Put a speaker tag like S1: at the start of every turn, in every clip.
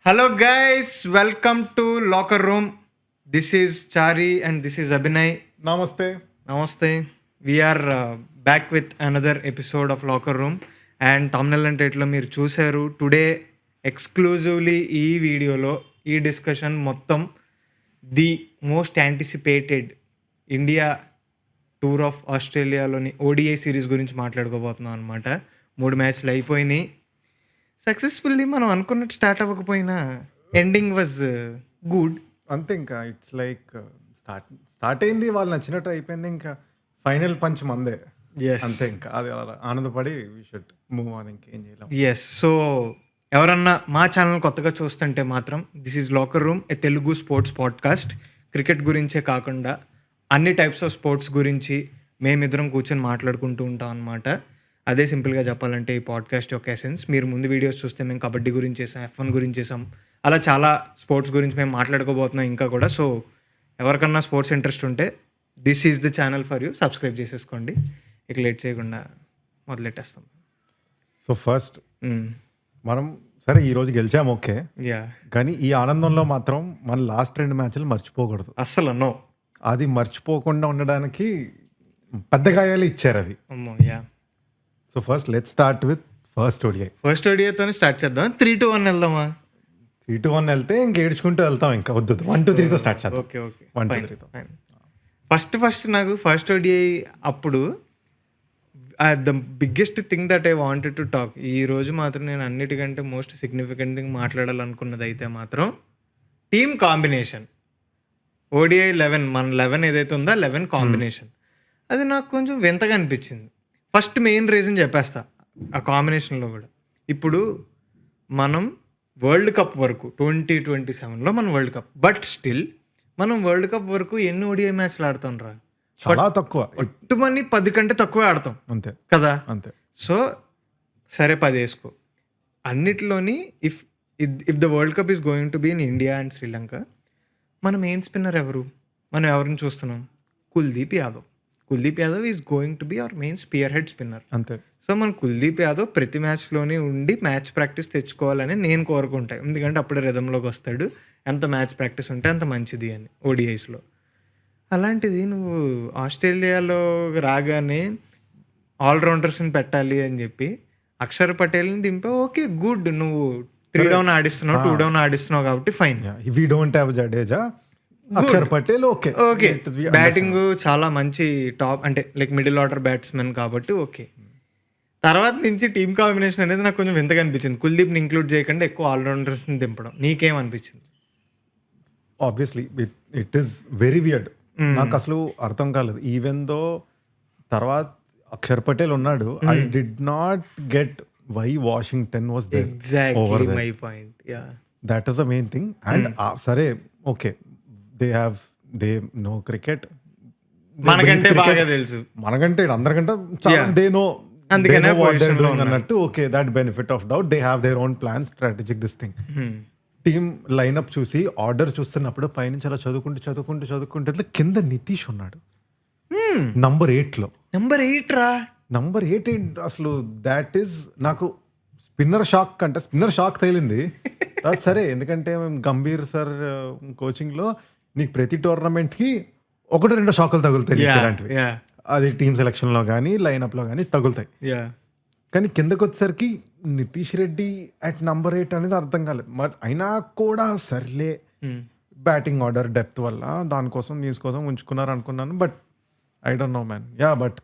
S1: Hello, guys. Welcome to Locker Room. This is Chari and this is Abhinay.
S2: నమస్తే.
S1: Namaste. We are back with another episode of Locker Room. And thumbnail and title మీరు చూశారు. Today exclusively ఈ వీడియోలో ఈ discussion మొత్తం the most anticipated India tour of ఆస్ట్రేలియాలోని ODI series గురించి మాట్లాడుకోబోతున్నాం అనమాట. 3 మ్యాచ్లు అయిపోయినాయి. సక్సెస్ఫుల్లీ మనం అనుకున్నట్టు స్టార్ట్ అవ్వకపోయినా ఎండింగ్ వాజ్ గుడ్.
S2: అంతే, ఇంకా ఇట్స్ లైక్ స్టార్ట్ అయింది, వాళ్ళు నచ్చినట్టు అయిపోయింది. ఇంకా ఫైనల్ పంచ్ మందే. అంతే, ఇంకా అది అలా ఆనందపడి వి షుడ్ మూవ్ ఆన్. ఇంకేం చేయలేం.
S1: ఎస్. సో ఎవరన్నా మా ఛానల్ కొత్తగా చూస్తుంటే మాత్రం this is locker room, A Telugu sports podcast. Cricket గురించే కాకుండా అన్ని టైప్స్ ఆఫ్ స్పోర్ట్స్ గురించి మేమిద్దరం కూర్చొని మాట్లాడుకుంటూ ఉంటాం అనమాట. అదే సింపుల్గా చెప్పాలంటే ఈ పాడ్కాస్ట్ యొక్క ఎసెన్స్. మీరు ముందు వీడియోస్ చూస్తే మేము కబడ్డీ గురించి చేసాం, F1 గురించి చేసాం, అలా చాలా స్పోర్ట్స్ గురించి మేము మాట్లాడుకోబోతున్నాం ఇంకా కూడా. సో ఎవరికన్నా స్పోర్ట్స్ ఇంట్రెస్ట్ ఉంటే this is the channel for you. Subscribe చేసేసుకోండి. ఇక లేట్ చేయకుండా మొదలెట్టేస్తాం.
S2: సో ఫస్ట్ మనం సరే ఈరోజు గెలిచాం, ఓకే.
S1: యా,
S2: కానీ ఈ ఆనందంలో మాత్రం మన లాస్ట్ 2 మ్యాచ్లు మర్చిపోకూడదు.
S1: అస్సలు నో.
S2: అది మర్చిపోకుండా ఉండడానికి పెద్ద గాయాలు ఇచ్చారు అవి.
S1: అమ్మో, yeah.
S2: So first let start with first ODI.
S1: ఫస్ట్ ఓడిఐతోనే స్టార్ట్ చేద్దాం. 3-1 వెళ్దామా?
S2: 3-1 వెళ్తే ఇంక ఏడ్చుకుంటూ వెళ్తాం. ఇంకా వద్దు, 1-2-3తో స్టార్ట్ చేద్దాం.
S1: ఓకే ఓకే,
S2: 1-2-3తో.
S1: ఫస్ట్ నాకు ఫస్ట్ ఓడిఐ అప్పుడు the biggest thing that I wanted to talk. ఈ రోజు మాత్రం నేను అన్నిటికంటే మోస్ట్ సిగ్నిఫికెంట్ థింగ్ మాట్లాడాలనుకున్నది అయితే మాత్రం టీమ్ కాంబినేషన్. ఓడిఐ 11, మన 11 ఏదైతే ఉందో 11 కాంబినేషన్, అది నాకు కొంచెం వింతగా అనిపించింది. ఫస్ట్ మెయిన్ రీజన్ చెప్పేస్తా ఆ కాంబినేషన్లో కూడా. ఇప్పుడు మనం వరల్డ్ కప్ వరకు 2027లో మనం వరల్డ్ కప్, బట్ స్టిల్ మనం వరల్డ్ కప్ వరకు ఎన్ని ఓడిఐ మ్యాచ్లు ఆడుతాం రా?
S2: చాలా తక్కువ.
S1: పట్టుమని 10 కంటే తక్కువ ఆడతాం
S2: అంతే
S1: కదా.
S2: అంతే.
S1: సో సరే 10 వేసుకో. అన్నిటిలోని if the world cup is going to be in India and Sri Lanka, మన మెయిన్ స్పిన్నర్ ఎవరు? మనం ఎవరిని చూస్తున్నాం? Kuldeep Yadav. Kuldeep Yadav is going to be our main spearhead spinner.
S2: అంతే.
S1: సో మన కుల్దీప్ యాదవ్ ప్రతి మ్యాచ్లోనే ఉండి మ్యాచ్ ప్రాక్టీస్ తెచ్చుకోవాలని నేను కోరుకుంటాను. ఎందుకంటే అప్పుడే రిథంలోకి వస్తాడు. ఎంత మ్యాచ్ ప్రాక్టీస్ ఉంటే అంత మంచిది అని ఓడిఐస్లో. అలాంటిది నువ్వు ఆస్ట్రేలియాలో రాగానే ఆల్రౌండర్స్ని పెట్టాలి అని చెప్పి అక్షర్ పటేల్ని దింపా. Okay, good. నువ్వు 3 డౌన్ ఆడిస్తున్నావు, 2 డౌన్ ఆడిస్తున్నావు కాబట్టి fine.
S2: We don't have Jadeja, Akshar Patel, okay
S1: okay. Batting చాలా మంచి టాప్ అంటే లైక్ మిడిల్ ఆర్డర్ బ్యాట్స్మెన్ కాబట్టి ఓకే. తర్వాత నుంచి టీమ్ కాంబినేషన్ అనేది నాకు కొంచెం వింతగా అనిపించింది. కుల్దీప్ని ఇంక్లూడ్ చేయకుండా ఎక్కువ ఆల్రౌండర్స్ని దింపడం. నీకేమనిపించింది?
S2: Obviously it is very weird. నాకు అసలు అర్థం కాలేదు. ఈవెన్ దో తర్వాత అక్షర్ పటేల్ ఉన్నాడు, I did not get why Washington was there.
S1: Exactly my point. Yeah,
S2: that is the main thing. And సరే, ఓకే, దే నో క్రికెట్,
S1: మనకంటే బాగా తెలుసు,
S2: మనకంటే అందరికంటే దే నో అన్నట్టు. Okay, that benefit of doubt. They have their own plan, strategic this thing. Team lineup చూసి order చూస్తున్నప్పుడు పైనుంచి అలా చదువుకుంటూ ఇట్లా కింద నితీష్ ఉన్నాడు నంబర్ 8లో.
S1: నంబర్ 8 రా.
S2: నంబర్ 8 అసలు దాట్ ఈస్ నాకు స్పిన్నర్ షాక్ తగిలింది. సరే, ఎందుకంటే మేము గంభీర్ సార్ కోచింగ్లో నీకు ప్రతి టోర్నమెంట్కి 1-2 షాకులు తగులుతాయి ఇలాంటివి. అది టీమ్ సెలక్షన్లో కానీ లైనప్లో కానీ తగులుతాయి. కానీ కిందకు వచ్చేసరికి నితీష్ రెడ్డి అట్ నంబర్ 8 అనేది అర్థం కాలేదు. బట్ అయినా కూడా సర్లే, బ్యాటింగ్ ఆర్డర్ డెప్త్ వల్ల దానికోసం ఉంచుకున్నారు అనుకున్నాను. But I don't know man. Yeah, but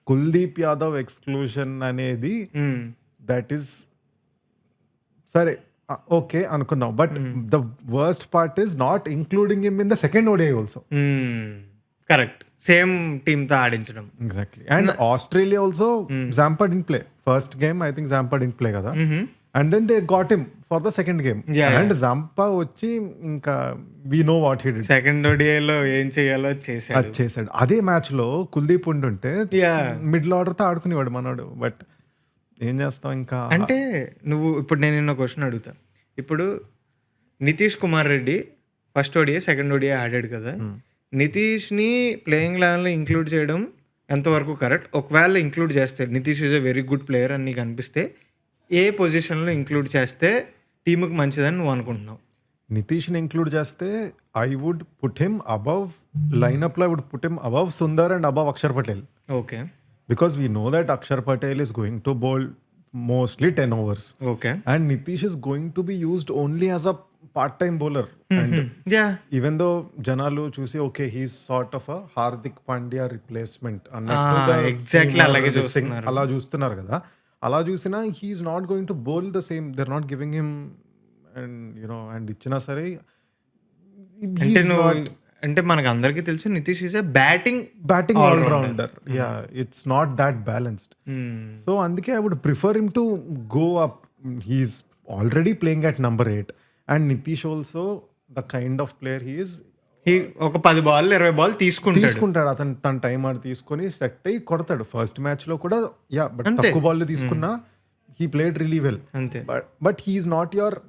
S2: Kuldeep Yadav exclusion అనేది దట్ ఈస్ సరే, ఓకే అనుకున్నాం. But the worst part is not including him in the second ODI also.
S1: Correct, same team తో ఆడించడం.
S2: Exactly. And Australia also Zampa didn't play first game. I think Zampa didn't play కదా. And then they got him for the second game. And Zampa వచ్చి ఇంకా we know what he did.
S1: Second ఓడిఐలో ఏం చేయాలో చేశాడు.
S2: అదే match లో కుల్దీప్ ఉంటుంటే middle order తో ఆడుకునేవాడు మనోడు. బట్ ఏం చేస్తాం ఇంకా.
S1: అంటే నువ్వు ఇప్పుడు నేను నిన్న క్వశ్చన్ అడుగుతా. ఇప్పుడు Nitish Kumar Reddy first ODI second ODI ఆడాడు కదా. నితీష్ని ప్లేయింగ్ లెవెన్లో ఇంక్లూడ్ చేయడం ఎంతవరకు కరెక్ట్? ఒకవేళ ఇంక్లూడ్ చేస్తే Nitish is a very good player అని నీకు అనిపిస్తే ఏ పొజిషన్లో ఇంక్లూడ్ చేస్తే టీముకి మంచిదని నువ్వు అనుకుంటున్నావు.
S2: నితీష్ని ఇంక్లూడ్ చేస్తే I would put him above లైనప్లో, I would put him above Sundar and above Akshar Patel.
S1: Okay.
S2: Because we know that Akshar Patel is going to bowl mostly 10 overs.
S1: Okay.
S2: And Nitish is going to be used only as a part-time bowler. And
S1: yeah.
S2: even though Janalu చూసి okay, he's sort of a Hardik Pandya replacement అన్నట్టు the
S1: exactly
S2: team
S1: అలాగే
S2: this thing
S1: చూస్తున్నారు.
S2: అలా చూస్తున్నారు కదా. అలా చూసినా he's not going to bowl the same. They're not giving him and and ఇచ్చినా సరే
S1: అంటే
S2: he's
S1: నువ్వు
S2: not
S1: అంటే మనకు అందరికీ తెలుసు Nitish is a batting
S2: batting all-rounder. Yeah, it's not that balanced. So అందుకే I would prefer him to go up. He's already playing at number 8 and Nitish also the kind of player he is.
S1: ఒక 10 ball 20 ball
S2: తీసుకుంటాడు అతను తన time ఆడి తీసుకొని set అయ్యి కొడతాడు. First match లో కూడా బట్ తక్కువ బాల్ తీసుకున్నా హీ ప్లేడ్ రియలీ వెల్.
S1: అంతే.
S2: But he's not your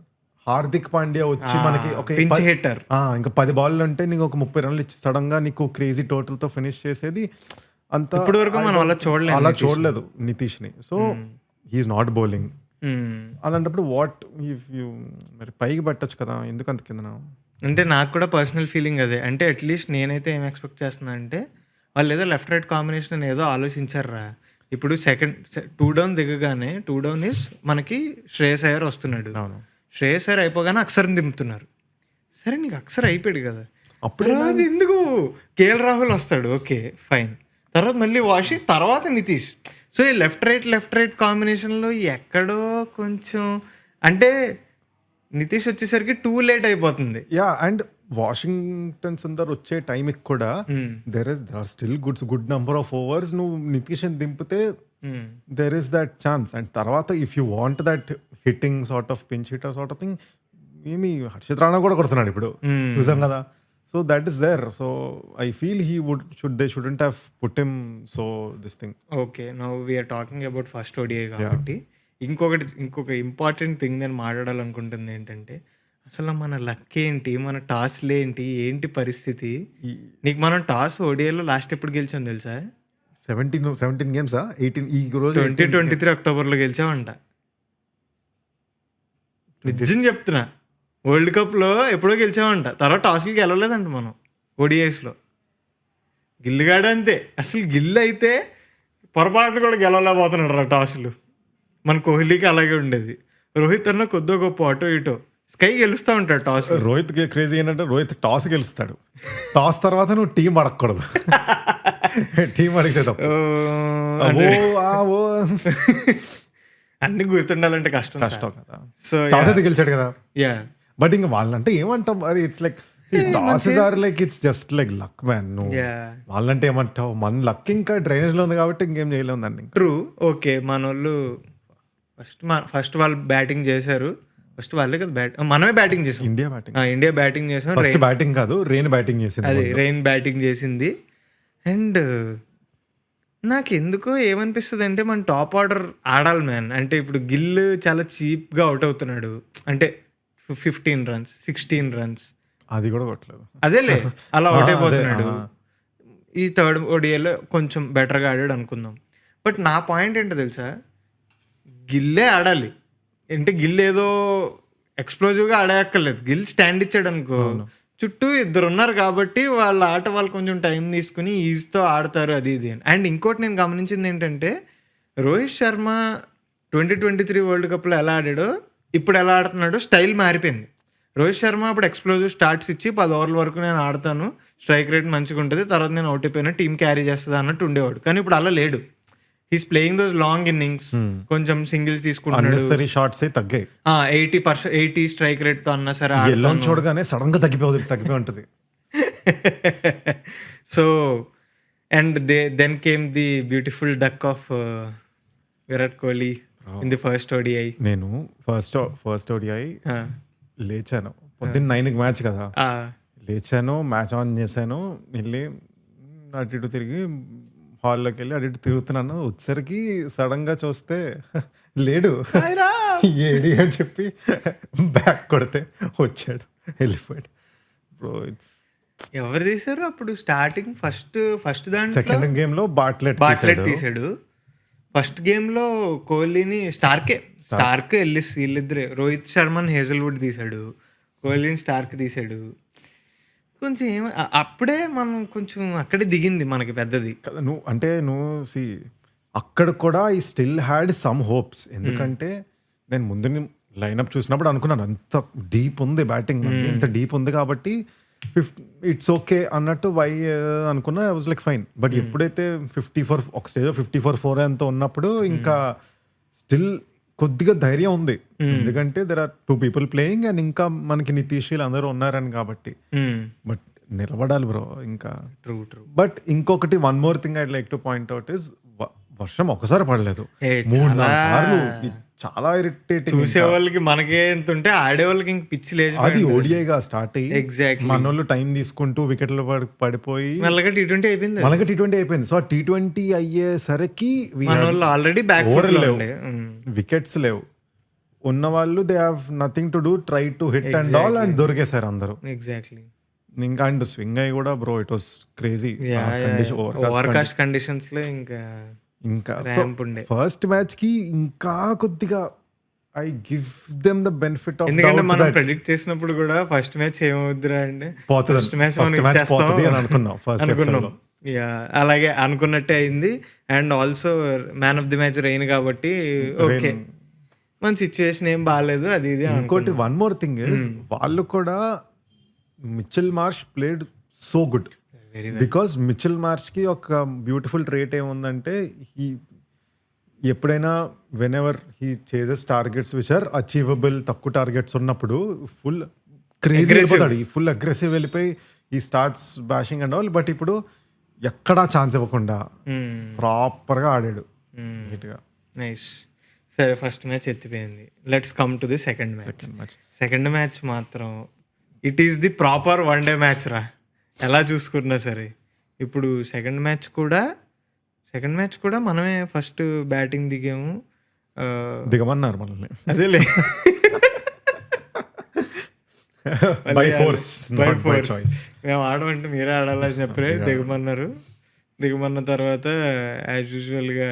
S2: Hardik Pandya వచ్చి మనకి ఒక
S1: పించ్ హిట్టర్.
S2: ఇంకా 10 బాల్ అంటే నీకు ఒక 30 రన్లు ఇచ్చి సడన్ గా నీకు క్రేజీ టోటల్ తో ఫినిష్ చేసేది అంత
S1: ఇప్పటి వరకు మనం అలా
S2: చూడలేదు నితీష్ ని. So he's not bowling. అలాంటప్పుడు వాట్ ఇఫ్ యూ మరి పైకి పెట్టచ్చు కదా, ఎందుకు అంత కింద?
S1: అంటే నాకు కూడా పర్సనల్ ఫీలింగ్ అదే. అంటే అట్లీస్ట్ నేనైతే ఏం ఎక్స్పెక్ట్ చేస్తున్నా అంటే వాళ్ళు ఏదో లెఫ్ట్ రైట్ కాంబినేషన్ ఏదో ఆలోచించారా. ఇప్పుడు సెకండ్ 2 డౌన్ దిగగానే 2 డౌన్ ఇస్ మనకి శ్రేయస్ అయ్యర్ వస్తున్నాడు. శ్రేయస్ అయ్యర్ అయిపోగానే అక్షర్ని దింపుతున్నారు. సరే నీకు అక్షర్ అయిపోయాడు కదా, అప్పుడు అది ఎందుకు కేఎల్ రాహుల్ వస్తాడు, ఓకే ఫైన్. తర్వాత మళ్ళీ వాషి, తర్వాత నితీష్. సో ఈ లెఫ్ట్ రైట్ కాంబినేషన్లో ఎక్కడో కొంచెం అంటే నితీష్ వచ్చేసరికి టూ లేట్ అయిపోతుంది.
S2: అండ్ వాషింగ్టన్ సుందర్ వచ్చే టైంకి కూడా there are still good number of overs. నువ్వు నితీష్ దింపితే there is that chance. And తర్వాత if you want that hitting sort of pinch hitter sort of thing, ఏమి హర్షిత్ రాణా కూడా కొడుతున్నాడు ఇప్పుడు, చూసాం కదా. So that is there. So I feel they shouldn't have put him so this thing.
S1: Okay, now we're talking about first ODI కాబట్టి ఇంకొక important thing నేను మాట్లాడాలనుకుంటుంది ఏంటంటే, అసలు మన లక్ ఏంటి, మన టాస్లు ఏంటి పరిస్థితి. నీకు మనం టాస్ ఓడిఐలో లాస్ట్ ఎప్పుడు గెలిచాం తెలుసా?
S2: 17 గేమ్స్ 18 ఈ రోజు
S1: 2023 అక్టోబర్లో గెలిచామంట. నిజం చెప్తున్నా, వరల్డ్ కప్లో ఎప్పుడో గెలిచామంట. తర్వాత టాస్లకి గెలవలేదంట మనం ఓడిఐస్లో. గిల్లుగాడు అంతే, అసలు గిల్లు అయితే పొరపాటు కూడా గెలవలేకపోతున్నాడు రా టాస్లు. మన కోహ్లీకి అలాగే ఉండేది. రోహిత్ అన్న కొద్దో గొప్ప అటో ఇటో స్కై గెలుస్తూ ఉంటాడు టాస్.
S2: రోహిత్ క్రేజీ ఏంటంటే రోహిత్ టాస్ గెలుస్తాడు, టాస్ తర్వాత నువ్వు టీం అడగకూడదు. టీం అడిగితే
S1: అన్ని గుర్తుండాలంటే కష్టం
S2: కదా.
S1: సో
S2: టాస్ అయితే గెలిచాడు కదా.
S1: యా,
S2: బట్ ఇంకా వాళ్ళంటే ఏమంటాం మరి, it's like tosses are like it's just like luck man. నువ్వు వాళ్ళంటే ఏమంటావు, మన లక్ ఇంకా డ్రైనేజ్ లో ఉంది కాబట్టి ఇంకేం చేయలేము దాన్ని.
S1: ట్రూ. ఓకే, మన వాళ్ళు ఫస్ట్ వాళ్ళు బ్యాటింగ్ చేశారు. ఫస్ట్ వాళ్ళే కదా మనమే బ్యాటింగ్ చేసాం. ఇండియా బ్యాటింగ్ చేసాం.
S2: ఫస్ట్ బ్యాటింగ్ కాదు, రెయిన్ బ్యాటింగ్ చేసింది.
S1: అది రెయిన్ బ్యాటింగ్ చేసింది. అండ్ నాకు ఎందుకో ఏమనిపిస్తుంది అంటే మన టాప్ ఆర్డర్ ఆడాలి మ్యాన్. అంటే ఇప్పుడు గిల్ చాలా చీప్గా అవుట్ అవుతున్నాడు. అంటే 15 runs 16 runs
S2: అది కూడా కొట్టలేదు.
S1: అదేలే అలా అవుట్ అయిపోతున్నాడు. ఈ థర్డ్ ఓడిఐలో కొంచెం బెటర్గా ఆడాడు అనుకుందాం. బట్ నా పాయింట్ ఏంటో తెలుసా, గిల్లే ఆడాలి. అంటే గిల్ ఏదో ఎక్స్ప్లోజివ్గా ఆడక్కర్లేదు. గిల్ స్టాండ్ ఇచ్చాడు అనుకో, చుట్టూ 2 ఉన్నారు కాబట్టి వాళ్ళ ఆట వాళ్ళు కొంచెం టైం తీసుకుని ఈజీతో ఆడతారు, అది ఇది అని. అండ్ ఇంకోటి నేను గమనించింది ఏంటంటే, రోహిత్ శర్మ 2023 వరల్డ్ కప్లో ఎలా ఆడాడో ఇప్పుడు ఎలా ఆడుతున్నాడో స్టైల్ మారిపోయింది. రోహిత్ శర్మ అప్పుడు ఎక్స్ప్లోజివ్ స్టార్ట్స్ ఇచ్చి 10 ఓవర్ల వరకు నేను ఆడతాను, స్ట్రైక్ రేట్ మంచిగా ఉంటుంది, తర్వాత నేను అవుట్ అయిపోయినా టీం క్యారీ చేస్తుంది అన్నట్టు ఉండేవాడు. కానీ ఇప్పుడు అలా లేడు. He's playing those long innings, కొంచెం సింగిల్స్ తీసుకుంటున్నాడు.
S2: షాట్స్ తగ్గాయి.
S1: 80 స్ట్రైక్ రేట్ తో అన్నా సరే
S2: చూడగానే సడన్ గా తగ్గిపోయి ఉంటుంది.
S1: So and then came the beautiful duck of Virat Kohli in the first ODI.
S2: నేను ఫస్ట్ ఓడిఐ లేచాను పొద్దున్న 9కి మ్యాచ్ కదా, లేచాను, మ్యాచ్ ఆన్ చేశాను, వెళ్ళి అటు ఇటు తిరిగి హాల్లోకి వెళ్ళి అటు ఇటు తిరుగుతున్నాను. వచ్చేసరికి సడన్ గా చూస్తే లేడు, ఏడి అని చెప్పి బ్యాక్ కొడితే వచ్చాడు, వెళ్ళిపోయాడు.
S1: ఎవరు తీసారు అప్పుడు స్టార్టింగ్ ఫస్ట్ దాంట్లో?
S2: సెకండ్ గేమ్ లో బాట్లెట్ తీసాడు.
S1: ఫస్ట్ గేమ్‌లో కోహ్లీని స్టార్క్ ఎల్లిస్ వీళ్ళిద్దరే. రోహిత్ శర్మని హేజల్‌వుడ్ తీసాడు. కోహ్లీని స్టార్క్ తీసాడు. కొంచెం అప్పుడే మనం కొంచెం అక్కడే దిగింది మనకి పెద్దది.
S2: కదా నువ్వు అక్కడ కూడా ఈ స్టిల్ హ్యాడ్ సమ్ హోప్స్. ఎందుకంటే నేను ముందు లైనప్ చూసినప్పుడు అనుకున్నాను అంత డీప్ ఉంది బ్యాటింగ్, ఇంత డీప్ ఉంది కాబట్టి ఇట్స్ ఓకే అన్నట్టు అనుకున్నా. I was like fine. But ఎప్పుడైతే 54 ఒక స్టేజ్ 54 ఎంతో ఉన్నప్పుడు ఇంకా స్టిల్ కొద్దిగా ధైర్యం ఉంది. ఎందుకంటే there are 2 people playing and ఇంకా మనకి నితీష్ అందరూ ఉన్నారని కాబట్టి. బట్ నిలబడాలి బ్రో ఇంకా.
S1: ట్రూ.
S2: బట్ ఇంకొకటి one more thing I'd like to point out is వర్షం ఒకసారి పడలేదు, 3-4 సార్లు. చాలా ఇరిటేటింగ్.
S1: చూసే వాళ్ళకి మనకే ఎంత ఉంటే ఆడే వాళ్ళకి ఇంక పిచ్చి లేచి
S2: అది ఓడిఐగా స్టార్ట్ అయ్యి
S1: ఎగ్జాక్ట్లీ
S2: మనోళ్ళు టైం తీసుకుంటూ వికెట్లు పడిపోయి
S1: మెల్లగా T20 అయిపోయింది.
S2: మనకి T20 అయిపోయింది. సో ఆ T20 అయ్యేసరికి
S1: మనోళ్ళు ఆల్రెడీ బ్యాక్ ఫుట్ లో ఉండే.
S2: వికెట్స్ లేవు. ఉన్న వాళ్ళు they have nothing to do, try to hit and all and దొరికేశారు అందరూ.
S1: ఎగ్జాక్ట్లీ.
S2: ఇంకా అండ్ స్వింగ్ అయ్యి కూడా bro it was crazy.
S1: Overcast conditions లో ఇంకా ర్యాంప్ ఉండే.
S2: ఫస్ట్ మ్యాచ్ కి ఇంకా కొద్దిగా I give them the benefit of,
S1: ఎందుకంటే మనం ప్రెడిక్ట్ చేసినప్పుడు కూడా ఫస్ట్ మ్యాచ్ ఏమవుద్దిరా అంటే ఫస్ట్ మ్యాచ్ అనుకున్నాం. అలాగే అనుకున్నట్టే అయింది. And also man of the match rain కాబట్టి ఓకే మన సిచ్యువేషన్ ఏం బాగాలేదు అది ఇది.
S2: ఇంకోటి వన్ మోర్ థింగ్ ఇస్ వాళ్ళు కూడా Mitchell Marsh played so good. Because Mitchell మార్ష్కి ఒక బ్యూటిఫుల్ ట్రేట్ ఏముందంటే ఎప్పుడైనా whenever he chases targets which are achievable, తక్కువ టార్గెట్స్ ఉన్నప్పుడు ఫుల్ క్రేజీ వెళ్ళిపోతాడు. ఈ ఫుల్ అగ్రెసివ్ వెళ్ళిపోయి he starts bashing and all. But ఇప్పుడు ఎక్కడా ఛాన్స్ ఇవ్వకుండా ప్రాపర్గా ఆడాడు నీట్గా.
S1: నైస్. సరే ఫస్ట్ మ్యాచ్ ఎత్తిపోయింది. Let's come to the second match. Second match మాత్రం it is the proper one day match రా, ఎలా చూసుకున్నా సరే. ఇప్పుడు సెకండ్ మ్యాచ్ కూడా మనమే ఫస్ట్ బ్యాటింగ్ దిగాము.
S2: దిగమన్నారు మనల్ని,
S1: అదేలే
S2: బై ఫోర్స్.
S1: మేము ఆడమంటే మీరే ఆడాలని చెప్పి దిగమన్నారు. దిగమన్న తర్వాత యాజ్ యూజువల్గా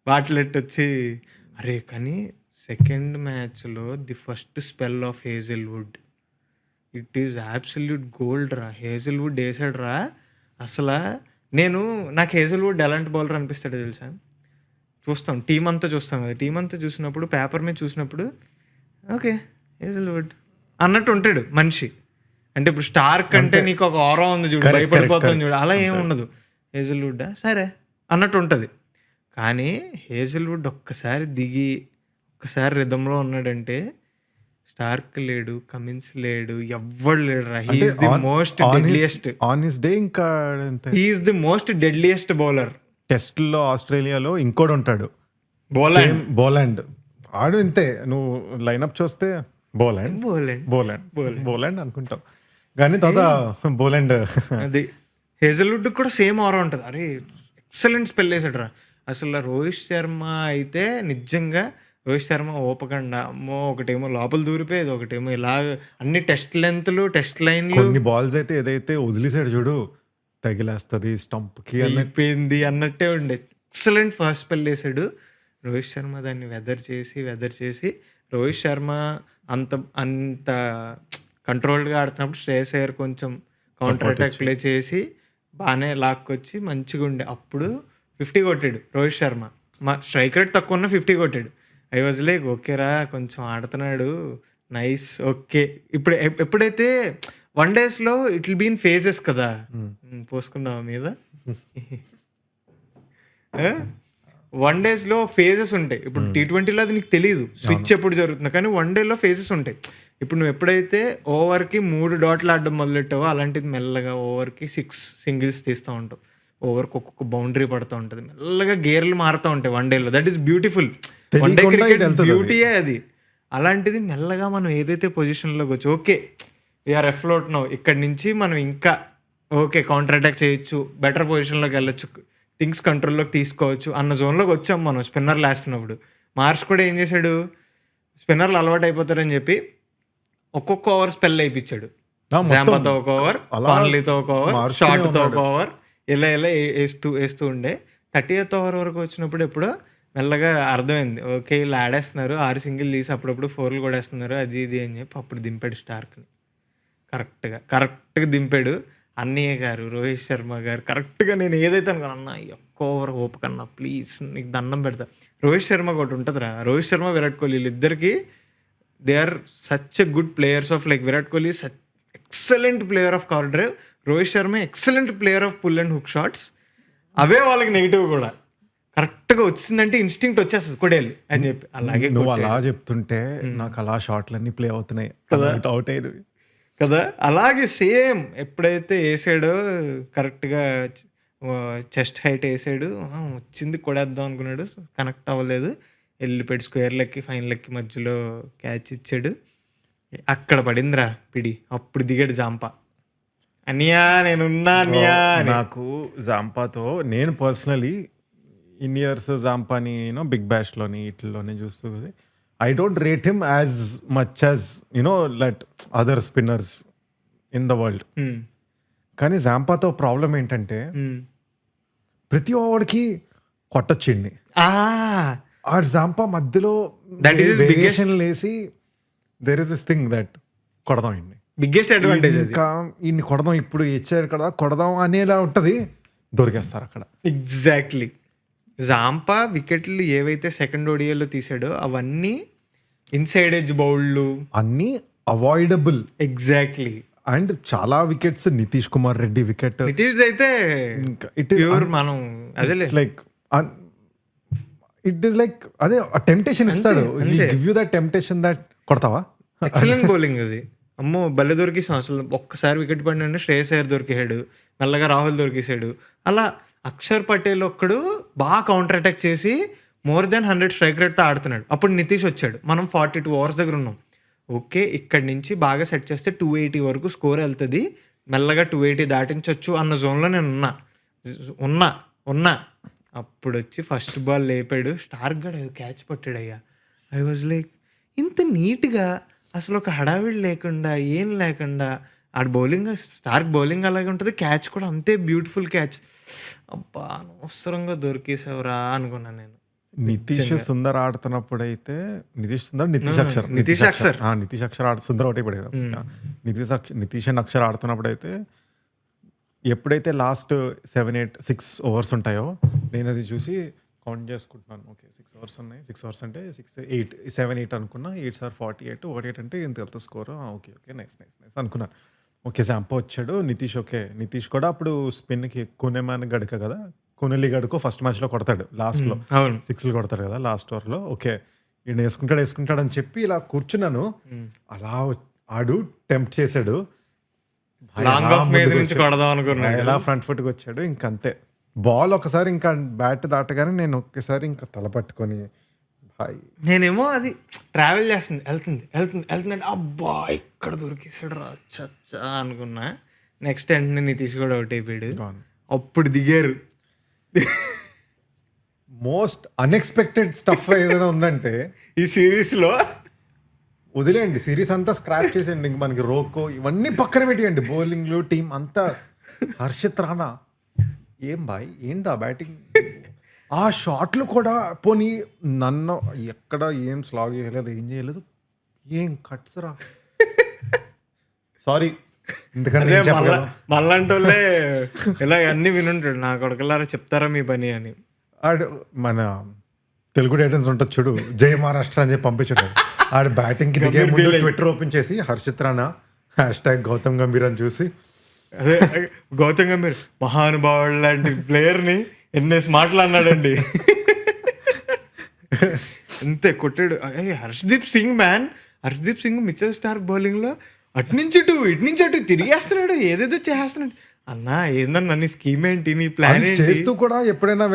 S1: బాట్లెట్ వచ్చి అరే కానీ సెకండ్ మ్యాచ్లో the first spell of Hazlewood it is absolute gold రా. హేజల్వుడ్ వేసాడు రా అసలు. నాకు హేజల్వుడ్ ఎలాంటి బౌలర్ అనిపిస్తాడో తెలుసా? టీం అంతా చూస్తాం కదా, టీం అంతా చూసినప్పుడు పేపర్ మీద చూసినప్పుడు ఓకే హేజల్వుడ్ అన్నట్టు ఉంటాడు మనిషి. అంటే ఇప్పుడు స్టార్క్ అంటే నీకు ఒక ఆరా ఉంది చూడు, భయపడిపోతుంది చూడు, అలా ఏమి ఉండదు. హేజల్వుడ్ సరే అన్నట్టు ఉంటుంది. కానీ హేజల్వుడ్ ఒక్కసారి దిగి ఒక్కసారి రిథంలో ఉన్నాడంటే స్టార్క్ లేడు, కమిన్స్ లేడు, ఎవ్వడు లేడు రా. He's the most deadliest
S2: on his day. ఇంకా
S1: he's the most deadliest bowler.
S2: Test లో ఆస్ట్రేలియాలో ఇంకోటి ఉంటాడు
S1: బోలాండ్.
S2: ఆడు ఇంతే, నువ్వు లైనప్ చూస్తే బోలాండ్ అనుకుంటావు కానీ తర్వాత బోలాండ్.
S1: అది హేజల్వుడ్ కూడా సేమ్ ఆరా ఉంటుంది. అరే ఎక్సలెంట్ స్పెల్ వేసాడు రా అసలు. రోహిత్ శర్మ అయితే నిజంగా రోహిత్ శర్మ ఓపకండా అమ్మో, ఒకటేమో లోపల దూరిపోయేది, ఒకటేమో ఇలా అన్ని టెస్ట్ లెంత్లు టెస్ట్ లైన్లు.
S2: కొన్ని బాల్స్ అయితే ఏదైతే వదిలేసాడు చూడు, తగిలేస్తుంది స్టంప్కి
S1: అయిపోయింది అన్నట్టే ఉండే. ఎక్సలెంట్ ఫస్ట్ స్పెల్ వేసాడు రోహిత్ శర్మ. దాన్ని వెదర్ చేసి రోహిత్ శర్మ అంత కంట్రోల్డ్గా ఆడుతున్నప్పుడు శ్రేయస్ అయ్యర్ కొంచెం కౌంటర్ అటాక్ ప్లే చేసి బాగానే లాక్కొచ్చి మంచిగా ఉండే. అప్పుడు 50 కొట్టాడు రోహిత్ శర్మ. మా స్ట్రైక్ రేట్ తక్కువ ఉన్న 50 కొట్టాడు. ఐ వాజ్ లైక్ ఓకేరా కొంచెం ఆడుతున్నాడు, నైస్ ఓకే. ఎప్పుడైతే వన్ డేస్లో it will be in phases కదా. పోసుకున్నావా మీద? వన్ డేస్లో ఫేజెస్ ఉంటాయి. ఇప్పుడు T20లో అది నీకు తెలియదు స్విచ్ ఎప్పుడు జరుగుతుంది, కానీ వన్ డేలో ఫేజెస్ ఉంటాయి. ఇప్పుడు నువ్వు ఎప్పుడైతే ఓవర్కి 3 డాట్లు ఆడడం మొదలెట్టావో అలాంటిది మెల్లగా ఓవర్కి 6 సింగిల్స్ తీస్తూ ఉంటావు. ఓవర్కి ఒక్కొక్క బౌండరీ పడుతూ ఉంటుంది, మెల్లగా గేర్లు మారుతూ ఉంటాయి వన్ డేలో. That is beautiful. One day cricket బ్యూటీయే అది. అలాంటిది మెల్లగా మనం ఏదైతే పొజిషన్లోకి వచ్చి ఓకే వీఆర్ ఎఫ్లోట్ నౌ, ఇక్కడి నుంచి మనం ఇంకా ఓకే కౌంటర్ అటాక్ చేయొచ్చు, బెటర్ పొజిషన్లోకి వెళ్ళొచ్చు, థింగ్స్ కంట్రోల్లోకి తీసుకోవచ్చు అన్న జోన్లోకి వచ్చాం మనం స్పిన్నర్లు వేస్తున్నప్పుడు. మార్ష్ కూడా ఏం చేశాడు, స్పిన్నర్లు అలవాటు అయిపోతారని చెప్పి ఒక్కొక్క ఓవర్ స్పెల్ అయిపించాడు. జాంపాతో ఒక ఓవర్, కాన్లీతో ఒక ఓవర్, షార్ట్తో ఒక ఓవర్, ఇలా వేస్తూ ఉండే. 30th ఓవర్ వరకు వచ్చినప్పుడు ఎప్పుడో మెల్లగా అర్థమైంది. ఓకే. ఈళ్ళు ఆడేస్తున్నారు. 6 సింగిల్ తీసి అప్పుడప్పుడు 4లు కొడేస్తున్నారు. అది ఇది అని చెప్పి అప్పుడు దింపాడు స్టార్క్‌ని. కరెక్ట్‌గా దింపాడు. అన్నయ్య గారు, రోహిత్ శర్మ గారు కరెక్ట్‌గా నేను ఏదైతే అనుకున్నా, "అన్న ఈ ఒక్క ఓవర్ ఓపికన్నా ప్లీజ్ నీకు దండం పెడతా." రోహిత్ శర్మ ఒకటి ఉంటదిరా. రోహిత్ శర్మ, విరాట్ కోహ్లీ వీళ్ళిద్దరికీ they are such a good players of like Virat Kohli excellent player of cover drive. Rohit Sharma excellent player of pull and hook shots. అవే వాళ్ళకి నెగిటివ్ కూడా. కరెక్ట్‌గా వచ్చిందంటే ఇన్‌స్టింక్ట్ వచ్చేస్తది కొడేయాలి అని చెప్పి. అలాగే
S2: నువ్వు
S1: కొట్టాడు.
S2: అలా చెప్తుంటే నాకు అలా షాట్లన్నీ ప్లే అవుతున్నాయి అవుట్ అయినవి
S1: కదా! అలాగే సేమ్ ఎప్పుడైతే ఏసాడో కరెక్ట్‌గా చెస్ట్ హైట్ ఏసాడు. వచ్చింది కొడేద్దాం అనుకున్నాడు. కనెక్ట్ అవ్వలేదు. ఎళ్ళిపోయాడు స్క్వేర్‌లెక్కి, ఫైన్‌లెక్కి మధ్యలో క్యాచ్ ఇచ్చాడు. అక్కడ పడిందిరా పిడి. అప్పుడు దిగాడు జాంపా. "అన్నయ్య నేనున్నా అన్నయ్య" అని.
S2: నాకు జాంపాతో నేను పర్సనలీ ఇన్ ఇయర్స్ జాంపాని బిగ్ బ్యాష్లోని వీటిల్లోనే చూస్తూ I don't rate him as much as light other spinners in the world.
S1: హ్మ్.
S2: కానీ జాంపాతో ప్రాబ్లం ఏంటంటే
S1: హ్మ్.
S2: ప్రతి ఓవర్కి కొట్టొచ్చిండి.
S1: ఆ!
S2: ఆ జాంపా మధ్యలో
S1: That is his
S2: వేరియేషన్ లేసి there is this thing that కొడదాం ఇండి
S1: బిగ్గెస్ట్ అడ్వాంటేజ్ అది.
S2: ఇంకా ఇన్ని కొడదాం, ఇప్పుడు ఇచ్చారు కదా కొడదాం అనేలా ఉంటుంది, దొరికేస్తారు అక్కడ.
S1: ఎగ్జాక్ట్లీ. జాంపా వికెట్లు ఏవైతే సెకండ్ ఓడిఐలో తీసాడో అవన్నీ ఇన్సైడ్ ఎడ్జ్ బౌల్డ్లు.
S2: అన్నీ అవాయిడబుల్.
S1: ఎగ్జాక్ట్లీ.
S2: అండ్ చాలా వికెట్స్ నితీష్ కుమార్ రెడ్డి వికెట్
S1: నితీష్ అయితే
S2: ఇట్ ఈస్
S1: ప్యూర్ మనం అదేలే.
S2: లైక్ ఇట్ ఈస్ లైక్ అదే టెంప్టేషన్ ఇస్తాడు. Give you that temptation that కొడతావా.
S1: ఎక్సలెంట్ బౌలింగ్ అది. అమ్మో భలే దొరికేసాం అసలు. ఒక్కసారి వికెట్ పడినంటే శ్రేయస్ అయ్యర్ దొరికేసాడు, మెల్లగా రాహుల్ దొరికేసాడు. అలా అక్షర్ పటేల్ ఒక్కడు బాగా కౌంటర్ అటాక్ చేసి మోర్ దెన్ 100 స్ట్రైక్ రేట్తో ఆడుతున్నాడు. అప్పుడు నితీష్ వచ్చాడు. మనం 42 ఓవర్స్ దగ్గర ఉన్నాం. ఓకే, ఇక్కడి నుంచి బాగా సెట్ చేస్తే 280 వరకు స్కోర్ వెళ్తుంది, మెల్లగా 280 దాటించవచ్చు అన్న జోన్లో నేను ఉన్నా. అప్పుడు వచ్చి ఫస్ట్ బాల్ లేపాడు. స్టార్క్ గడ క్యాచ్ పట్టాడయ్యా. ఐ వాజ్ లైక్, ఇంత నీట్గా అసలు ఒక హడావిడి లేకుండా ఏం లేకుండా ఆడ బౌలింగ్, స్టార్క్ బౌలింగ్ అలాగే ఉంటుంది, క్యాచ్ కూడా అంతే బ్యూటిఫుల్ క్యాచ్. అబ్బా అనవసరంగా దొరికేసావురా అనుకున్నాను నేను.
S2: నితీష్ సుందర్ ఆడుతున్నప్పుడు అయితే నితీష్ అక్షర్ సుందర్ ఒకటే పడేది. నితీష్ అండ్ అక్షర్ ఆడుతున్నప్పుడు అయితే ఎప్పుడైతే లాస్ట్ 6 ఓవర్స్ ఉంటాయో నేను అది చూసి కౌంట్ చేసుకుంటున్నాను. ఓకే 6 ఓవర్స్ ఉన్నాయి, 6 ఓవర్స్ అంటే 7-8 అనుకున్నా. 8 సార్ 48, 48 అంటే ఇంత వెళ్తా స్కోర్. ఓకే నైస్ అనుకున్నాను. ఓకే జాంపా వచ్చాడు. నితీష్ కూడా అప్పుడు స్పిన్కి కూనెమాన్ గడక కదా, కొనెలి గడుకో ఫస్ట్ మ్యాచ్లో కొడతాడు లాస్ట్లో, 6లు కొడతారు కదా లాస్ట్ ఓవర్లో. ఓకే ఈయన వేసుకుంటాడు అని చెప్పి ఇలా కూర్చున్నాను. అలా ఆడు టెంప్ట్ చేశాడు, ఎలా ఫ్రంట్ ఫుట్కి వచ్చాడు. ఇంకంతే బాల్ ఒకసారి ఇంకా బ్యాట్ దాటగానే నేను ఒక్కసారి ఇంకా తల పట్టుకొని
S1: నేనేమో అది ట్రావెల్ చేస్తుంది, వెళ్తుంది అంటే అబ్బా ఇక్కడ దొరికేసాడు రా చచ్చా అనుకున్నా. నెక్స్ట్ వెంటనే నితీష్ కూడా అవుట్ అయిపోయాడు. అప్పుడు దిగారు.
S2: మోస్ట్ అన్ఎక్స్పెక్టెడ్ స్టఫ్ ఏదైనా ఉందంటే
S1: ఈ సిరీస్లో
S2: వదిలేయండి, సిరీస్ అంతా స్క్రాచ్ చేసేయండి. ఇంక మనకి రోకో ఇవన్నీ పక్కన పెట్టేయండి, బౌలింగ్లు టీం అంతా. హర్షిత్ రాణా ఏం బాయ్, ఏందా బ్యాటింగ్, ఆ షాట్లు కూడా పోనీ నన్ను ఎక్కడ ఏం స్లాగ్ చేయలేదు, ఏం చేయలేదు, ఏం కట్స్ రా. సారీ ఎందుకంటే
S1: మళ్ళంటోళ్ళే ఇలా అన్ని వినుంటాడు, నా కొడుకులారా చెప్తారా మీ పని అని.
S2: ఆడు మన తెలుగు టైటన్స్ ఉంటుంది చూడు, జై మహారాష్ట్ర అని చెప్పి పంపించాడు. ఆడు బ్యాటింగ్కి దిగే ముందు ట్విట్టర్ ఓపెన్ చేసి హర్షిత్ రాణా #గౌతమ్ గంభీర్ అని చూసి,
S1: అదే గౌతమ్ గంభీర్ మహానుభావుడు లాంటి ప్లేయర్ని ఎన్నేసి మాట్లాడినాడండి. అంతే కొట్టాడు. హర్షదీప్ సింగ్ మిచెల్ స్టార్క్ బౌలింగ్లో అటు నుంచి అటు తిరిగేస్తున్నాడు, ఏదేదో చేస్తున్నాడు. అన్నా ఏందన్నా నీ స్కీమ్ ఏంటి, నీ ప్లాన్
S2: చేస్తూ కూడా ఎప్పుడైనా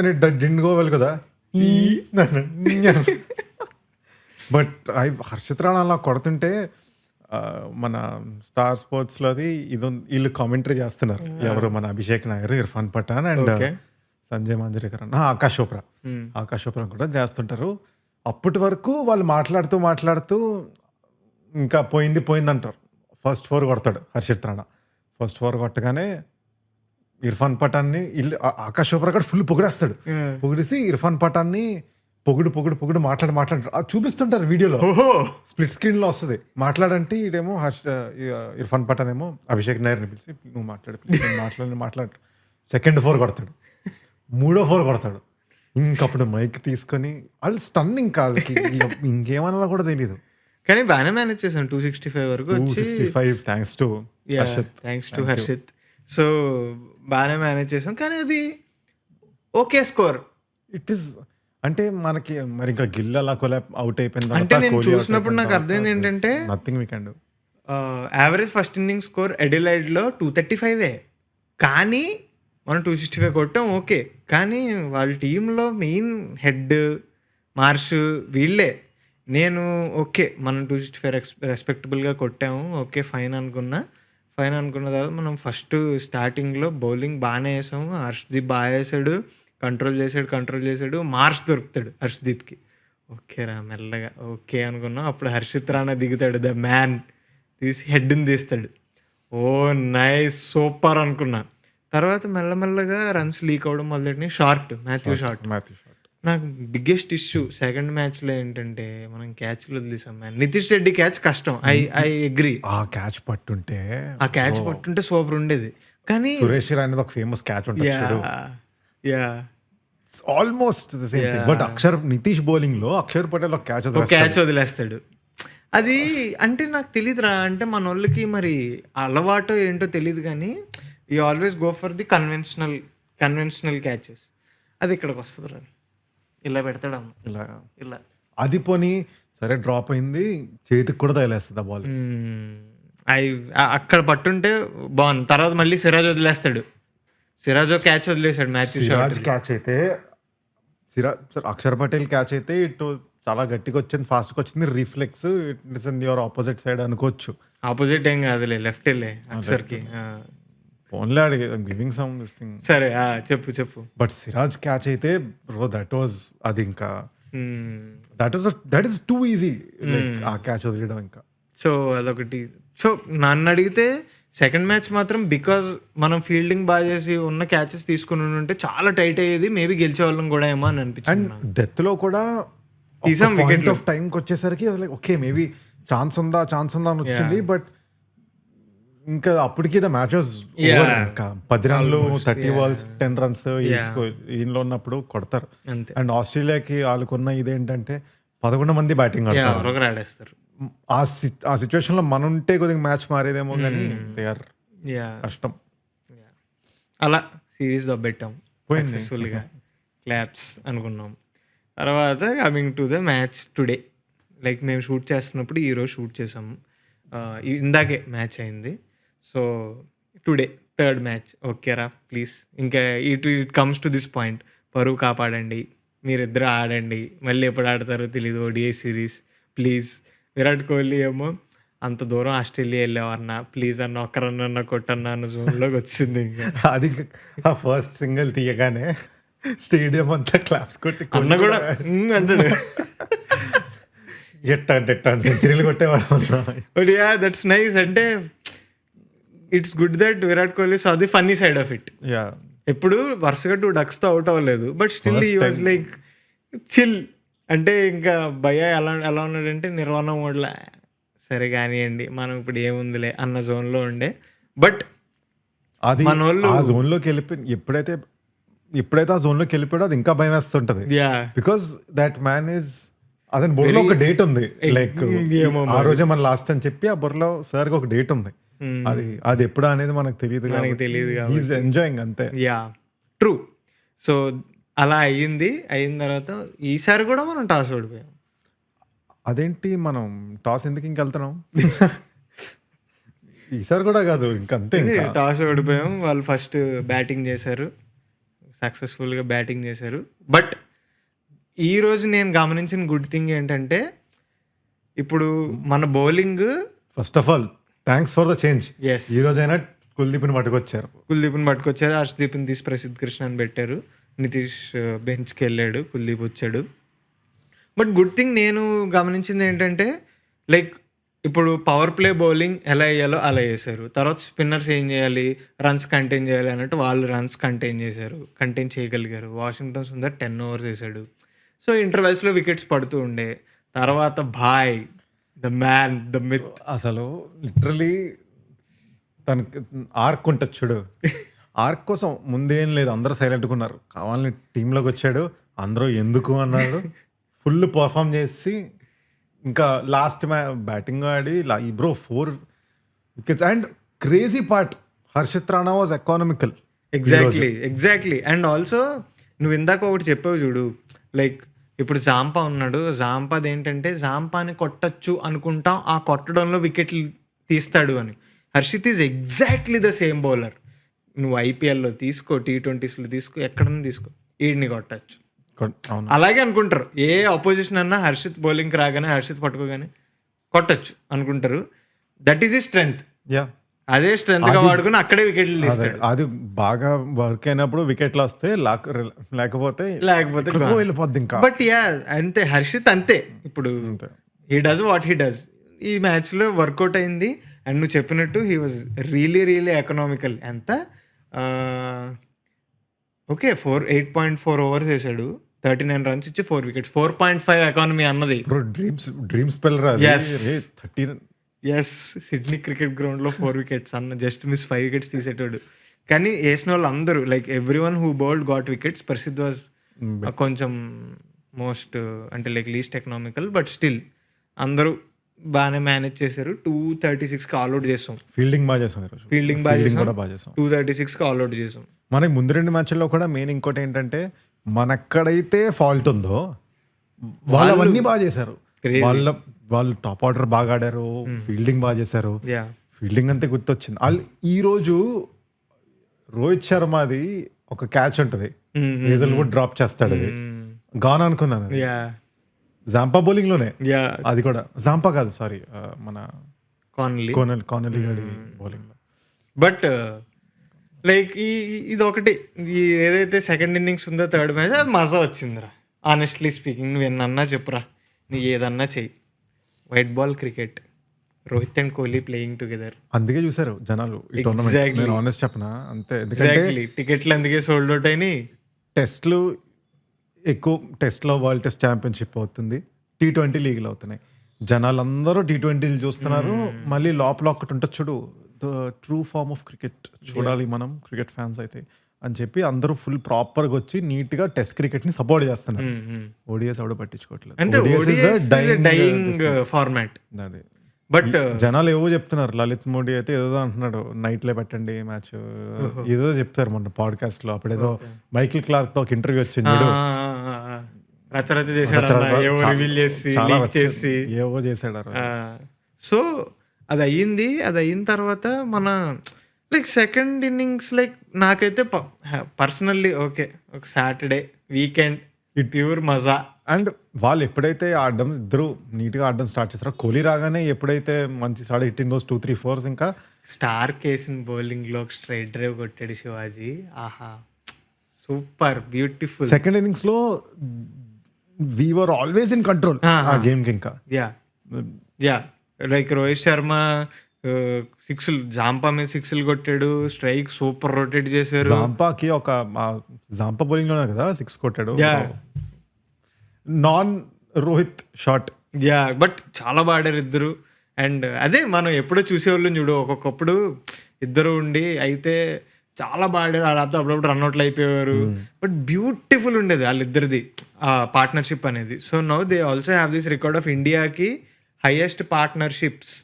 S2: డిండ్ గోవాలి కదా. బట్ హర్షిత్ రాణా అలా కొడుతుంటే మన స్టార్ స్పోర్ట్స్లోది వీళ్ళు కామెంటరీ చేస్తున్నారు. ఎవరు మన అభిషేక్ నాయర్, ఇర్ఫాన్ పఠాన్ అండ్ సంజయ్ మంజరేకర్ అన్న, ఆకాష్ చోప్రా కూడా చేస్తుంటారు. అప్పటి వరకు వాళ్ళు మాట్లాడుతూ ఇంకా పోయింది అంటారు. ఫస్ట్ 4 కొడతాడు హర్షిత్ రాణా. ఫస్ట్ 4 కొట్టగానే ఇర్ఫాన్ పఠాన్ని ఆకాష్ చోప్రా కూడా ఫుల్ పొగిడేస్తాడు. పొగిడేసి ఇర్ఫాన్ పఠాన్ని పొగుడు మాట్లాడు చూపిస్తుంటారు వీడియోలో. స్ప్లిట్ స్క్రీన్ లో వస్తుంది. మాట్లాడంటే ఇడేమో ఇర్ఫాన్ పఠాన్ ఏమో అభిషేక్ నాయర్ని పిలిచి నువ్వు మాట్లాడు సెకండ్ 4 కొడతాడు, 3వ 4 కొడతాడు. ఇంకప్పుడు మైక్ తీసుకొని వాళ్ళు స్టన్, ఇంకా వాళ్ళకి ఇంకేమన్నా కూడా తెలియదు.
S1: కానీ బాగానే మేనేజ్ చేశాను 265 వరకు వచ్చి.
S2: 265 థ్యాంక్స్ టు
S1: హర్షిత్. సో బాగానే మేనేజ్ చేసాం, కానీ అది ఓకే స్కోర్.
S2: ఇట్ ఈస్ అంటే మనకి మరి ఇంకా గిల్ అలా కొలాప్ అవుట్ అయిపోయింది
S1: అంటే నేను చూసినప్పుడు నాకు అర్థమైంది ఏంటంటే
S2: nothing we can do.
S1: Average first inning score ఎడిలైడ్లో 235, కానీ మనం 265 కొట్టాం ఓకే. కానీ వాళ్ళ టీంలో మెయిన్ హెడ్ మార్ష్ వీళ్ళే. నేను ఓకే మనం 265 రెస్పెక్టబుల్గా కొట్టాము, ఓకే ఫైన్ అనుకున్న తర్వాత మనం ఫస్ట్ స్టార్టింగ్లో బౌలింగ్ బాగానే వేసాము. హర్షదీప్ బాగా వేసాడు, కంట్రోల్ చేసాడు. మార్ష్ దొరుకుతాడు హర్షదీప్కి. ఓకే రా మెల్లగా ఓకే అనుకున్నాం. అప్పుడు హర్షిత్ రాణా దిగుతాడు, ద మ్యాన్, తీసి హెడ్ని తీస్తాడు. ఓ నైస్ సూపర్ అనుకున్నా. తర్వాత మెల్లమెల్లగా రన్స్ లీక్ అవ్వడం మొదలెట్టినాయి. మాథ్యూ షార్ట్ నాకు బిగ్గెస్ట్ ఇష్యూ సెకండ్ మ్యాచ్లో ఏంటంటే మనం క్యాచ్లు వదిలేసాం. నితీష్ రెడ్డి క్యాచ్ కష్టం, ఐ అగ్రీ.
S2: ఆ క్యాచ్ పట్టుంటే
S1: సూపర్ ఉండేది. కానీ
S2: సురేష్ అనేది ఒక ఫేమస్ క్యాచ్ ఉంటుంది, almost the same thing. But Nitish bowling లో అక్షర్ పటేల్ ఒక
S1: క్యాచ్ వదిలేస్తాడు. అది అంటే నాకు తెలియదురా, అంటే మన వాళ్ళకి మరి అలవాటో ఏంటో తెలియదు, కానీ you always go for the conventional catches. అది ఇక్కడికి వస్తుంది రా, ఇలా పెడతాడు అమ్మ ఇలా.
S2: అది పోనీ సరే డ్రాప్ అయింది, చేతికి కూడా తగిలేస్తుంది ఆ బాల్.
S1: అక్కడ పట్టుంటే బాగుంది. తర్వాత మళ్ళీ సిరాజ్ వదిలేస్తాడు. సిరాజ్ క్యాచ్ వదిలేసాడు.
S2: సిరాజ్ క్యాచ్ అయితే అక్షర్ పటేల్ క్యాచ్ అయితే ఇటు చాలా గట్టిగా వచ్చింది, ఫాస్ట్గా వచ్చింది. Reflex it is in your opposite side అనుకోవచ్చు.
S1: ఆపోజిట్ ఏం కాదులే, లెఫ్ట్ వెళ్ళే అక్షర్కి.
S2: ఓన్లీ అడిగి గివింగ్ సమ్ దిస్ థింగ్.
S1: సరే చెప్పు.
S2: బట్ సిరాజ్ క్యాచ్ అయితే బ్రో దట్ వాజ్ అది ఇంకా that is two easy like ఆ క్యాచ్ వదిలేయడం ఇంకా.
S1: సో అదొకటి. సో నన్ను అడిగితే సెకండ్ మ్యాచ్ మాత్రం బికాజ్ మనం ఫీల్డింగ్ బాగా చేసి ఉన్న క్యాచెస్ తీసుకుని ఉంటే చాలా టైట్ అయ్యేది, మేబీ గెలిచే వాళ్ళం కూడా ఏమో అని అనిపించింది.
S2: అండ్ డెత్ లో కూడా వికెట్ ఆఫ్ టైంకి వచ్చేసరికి ఓకే మేబీ ఛాన్స్ ఉందా అని వచ్చింది. బట్ ఇంకా అప్పటికి మ్యాచ్ వాజ్ ఓవర్. ఇంకా 10 రన్లు 30 balls 10 runs ఈయనలో ఉన్నప్పుడు కొడతారు. అండ్ ఆస్ట్రేలియాకి వాళ్ళకున్న ఇదేంటంటే 11 మంది బ్యాటింగ్
S1: ఆడతారు.
S2: ఆ సిచ్యువేషన్ లో మనం ఉంటే కొద్దిగా మ్యాచ్ మారేదేమో, కానీ దే ఆర్ కష్టం.
S1: అలా సిరీస్ దొబ్బెట్టాం సక్సెస్ఫుల్గా, క్లాప్స్ అనుకున్నాం. తర్వాత coming to the match today, like మేము షూట్ చేస్తున్నప్పుడు ఈరోజు షూట్ చేసాము, ఇందాకే మ్యాచ్ అయింది. So today third match. ఓకేరా ప్లీజ్, ఇంకా it comes to this point, పరువు కాపాడండి, మీరిద్దరు ఆడండి, మళ్ళీ ఎప్పుడు ఆడతారో తెలీదు ODI series please. Virat Kohli ఏమో అంత దూరం ఆస్ట్రేలియా వెళ్ళేవారన్నా ప్లీజ్ అన్న ఒక్కరన్నా కొట్టన్నా అన్న జోన్లోకి వచ్చింది. ఇంకా అది
S2: ఆ ఫస్ట్ సింగిల్ తీయగానే స్టేడియం అంతా క్లాప్స్ కొట్టి
S1: అన్న కూడా అంటాడు
S2: ఎట్టా సెంచరీలు కొట్టేవాడు.
S1: But yeah that's nice. అంటే it's good that Virat Kohli so the funny side of it. ఎప్పుడు వరుసగా 2 ducksతో అవుట్ అవ్వలేదు, but still he was like chill. అంటే ఇంకా భయ ఎలా ఉన్నాడంటే నిర్వాణ మోడ్లా, సరే కానివ్వండి మనం ఇప్పుడు ఏముందిలే అన్న జోన్లో ఉండే. బట్
S2: అది ఆ జోన్లోకి వెళ్ళిపోయి ఎప్పుడైతే ఆ జోన్లోకి వెళ్ళిపోయాడో అది ఇంకా భయం వేస్తుంటది. బికాస్ దట్ మ్యాన్ ఈజ్ అతని బుర్రలో ఒక డేట్ ఉంది, లైక్ ఆ రోజే మన లాస్ట్ అని చెప్పి ఆ బుర్రలో సార్కి ఒక డేట్ ఉంది. అది ఎప్పుడు అనేది మనకు తెలియదు, ఈజ్ ఎంజాయింగ్ అంతే.
S1: Yeah true. సో అలా అయిన తర్వాత ఈసారి కూడా మనం టాస్ ఓడిపోయాం.
S2: అదేంటి మనం టాస్ ఎందుకు ఇంకెళ్తున్నాం? ఈసారి కూడా కాదు ఇంకంతే,
S1: టాస్ ఓడిపోయాం. వాళ్ళు ఫస్ట్ బ్యాటింగ్ చేశారు, సక్సెస్ఫుల్గా బ్యాటింగ్ చేశారు. బట్ ఈరోజు నేను గమనించిన గుడ్ థింగ్ ఏంటంటే ఇప్పుడు మన bowling,
S2: first of all thanks for the change. ఈ రోజైనా కుల్దీప్ని పట్టుకొచ్చారు,
S1: హర్షదీప్ని తీసి ప్రసిద్ధ్ కృష్ణని పెట్టారు, నితీష్ బెంచ్కి వెళ్ళాడు, కుల్దీప్ వచ్చాడు. బట్ గుడ్ థింగ్ నేను గమనించింది ఏంటంటే లైక్ ఇప్పుడు పవర్ ప్లే బౌలింగ్ ఎలా వేయాలో అలా వేశారు. తర్వాత స్పిన్నర్స్ ఏం చేయాలి, రన్స్ కంటైన్ చేయాలి అన్నట్టు వాళ్ళు రన్స్ కంటైన్ చేయగలిగారు. వాషింగ్టన్ సుందర్ 10 ఓవర్స్ వేసాడు. సో ఇంటర్వెల్స్లో వికెట్స్ పడుతూ ఉండే. తర్వాత భాయ్ ద మ్యాన్ ద మిత్
S2: అసలు లిటరలీ తనకి ఆర్క్ ఉంటుంది చూడు, ఆర్క్ కోసం ముందేం లేదు, అందరూ సైలెంట్గా ఉన్నారు. కావాలని టీంలోకి వచ్చాడు, అందరూ ఎందుకు అన్నాడు, ఫుల్ పర్ఫామ్ చేసి ఇంకా లాస్ట్ బ్యాటింగ్ ఆడి ఈ bro 4 wickets. And crazy part, Harshit Rana was economical.
S1: Exactly. And also నువ్వు ఇందాక ఒకటి చెప్పావు చూడు, లైక్ ఇప్పుడు జాంపా ఉన్నాడు, జాంపాది ఏంటంటే జాంపాని కొట్టచ్చు అనుకుంటాం, ఆ కొట్టడంలో వికెట్లు తీస్తాడు అని. Harshit is exactly the same bowler. నువ్వు ఐపీఎల్లో తీసుకో, T20స్లో తీసుకో, ఎక్కడన్నా తీసుకో, ఈడిని కొట్టచ్చు.
S2: అవును,
S1: అలాగే అనుకుంటారు. ఏ అపోజిషన్ అన్నా హర్షిత్ బౌలింగ్ రాగానే, హర్షిత్ పట్టుకోగానే కొట్టచ్చు అనుకుంటారు. దట్ ఈస్ ఈ స్ట్రెంగ్త్.
S2: యా,
S1: అదే స్ట్రెంగ్త్ గా వాడుకుని అక్కడే వికెట్లు తీస్తాడు.
S2: అది బాగా వర్క్ అయినప్పుడు వికెట్లు వస్తే, లేకపోతే ఎక్కడికో వెళ్ళిపోద్ది ఇంకా.
S1: బట్ యా అంతే, హర్షిత్ అంతే. ఇప్పుడు he does what he does. ఈ మ్యాచ్ లో వర్కౌట్ అయింది. అండ్ నువ్వు చెప్పినట్టు హీ వాజ్ రియలీ ఎకనామికల్. ఎంత ఓకే 8.4 ఓవర్స్ వేసాడు, 39 రన్స్ ఇచ్చి 4 వికెట్స్, 4.5 ఎకానమీ అన్నది.
S2: Dream speller.
S1: Yes, Sydney cricket ground లో 4 వికెట్స్ అన్న, జస్ట్ మిస్ 5 వికెట్స్ తీసేటోడు. కానీ వేసిన వాళ్ళు అందరూ, like every one who bowled got wickets. Prasidh was కొంచెం మోస్ట్ అంటే like least economical, but still అందరూ బాగానే మేనేజ్ చేశారు. 236కి ఆల్అౌట్ చేసాం.
S2: ఫీల్డింగ్ బాగా చేసాం,
S1: ఫీల్డింగ్ బాగా చేసాం. 236కి ఆల్అౌట్ చేసాం.
S2: మనకి ముందు 2 మ్యాచ్ల్లో కూడా మెయిన్ ఇంకోటి ఏంటంటే, మనెక్కడైతే ఫాల్ట్ ఉందో వాళ్ళవన్నీ బాగా చేశారు. వాళ్ళు టాప్ ఆర్డర్ బాగా ఆడారు, ఫీల్డింగ్ బాగా చేశారు. ఫీల్డింగ్ అంతే గుర్తొచ్చింది. ఈ రోజు రోహిత్ శర్మది ఒక క్యాచ్ ఉంటుంది, ఏజల్ కూడా డ్రాప్ చేస్తాడు, అది గాన్ అనుకున్నాను. జాంపా బౌలింగ్ లోనే, అది కూడా జాంపా కాదు, సారీ, మన కానలీ గాడి బౌలింగ్ లో.
S1: బట్ లైక్ ఇది ఒకటి, ఈ ఏదైతే సెకండ్ ఇన్నింగ్స్ ఉందో, థర్డ్ మ్యాచ్, అది మజా వచ్చిందిరా. ఆనెస్ట్లీ స్పీకింగ్, నువ్వు ఎన్నన్నా చెప్పురా, నువ్వు ఏదన్నా చెయ్యి. White ball cricket, Rohit and Kohli playing together.
S2: అందుకే చూసారు జనాలు ఈ టోర్నమెంట్. నేను ఆనెస్ట్ చెప్పనా, అంతే.
S1: టికెట్లు అందుకే సోల్డ్ అవుట్ అయినాయి.
S2: టెస్ట్లు ఎక్కువ, టెస్ట్లో వరల్డ్ టెస్ట్ ఛాంపియన్షిప్ అవుతుంది, T20 లీగ్లు అవుతున్నాయి. జనాలందరూ T20 చూస్తున్నారు. మళ్ళీ లోపల ఒక్కటి ఉంటుంది చూడు, the true form of cricket చూడాలి మనం, క్రికెట్ ఫ్యాన్స్ అయితే అని చెప్పి అందరూ ఫుల్ ప్రాపర్గా వచ్చి నీట్గా టెస్ట్ క్రికెట్ ని సపోర్ట్ చేస్తున్నారు. ఓడిఎస్ ఎవడో పట్టించుకోవట్లేదు.
S1: ఫార్మాట్
S2: అదే.
S1: బట్
S2: జనాలు ఏవో చెప్తున్నారు. లలిత్ మోడీ అయితే ఏదో అంటున్నాడు, నైట్ లో పెట్టండి మ్యాచ్, ఏదో చెప్తారు మొన్న పాడ్కాస్ట్ లో. అప్పుడేదో మైకిల్ క్లార్క్ తో ఒక ఇంటర్వ్యూ వచ్చింది,
S1: రచరచ చేసి
S2: ఏవో చేశాడు.
S1: సో అది అయిన తర్వాత మన లైక్ సెకండ్ ఇన్నింగ్స్, లైక్ నాకైతే పర్సనల్లీ ఓకే, ఒక సాటర్డే వీకెండ్ ప్యూర్ మజా.
S2: అండ్ వాళ్ళు ఎప్పుడైతే ఆడడం, ఇద్దరు నీట్గా ఆడడం స్టార్ట్ చేస్తారో, కోహ్లీ రాగానే ఎప్పుడైతే మంచి స్టార్ట్ హిట్టింగ్ దోస్ 2-3 4s, ఇంకా
S1: స్టార్ కేసిన బౌలింగ్ లో స్ట్రైట్ డ్రైవ్ కొట్టాడు శివాజీ. ఆహా, సూపర్ బ్యూటిఫుల్.
S2: సెకండ్ ఇన్నింగ్స్ లో we were always in control ఆ గేమ్ కి. ఇంకా
S1: యా లైక్ రోహిత్ శర్మ సిక్స్లు, జాంపా మీద 6లు కొట్టాడు, స్ట్రైక్ సూపర్ రొటేట్ చేశారు.
S2: జాంపాకి ఒక జాంపా బౌలింగ్ లోనే కదా 6 కొట్టాడు, నాన్ రోహిత్ షాట్.
S1: బట్ చాలా బాడారు ఇద్దరు. అండ్ అదే మనం ఎప్పుడో చూసేవాళ్ళం చూడు, ఒక్కొక్కప్పుడు ఇద్దరు ఉండి అయితే చాలా బాడారు, అప్పుడప్పుడు రన్అట్లు అయిపోయేవారు. బట్ బ్యూటిఫుల్ ఉండేది వాళ్ళిద్దరిది పార్ట్నర్షిప్ అనేది. So now they also have this record of ఇండియాకి హైయెస్ట్ పార్ట్నర్షిప్స్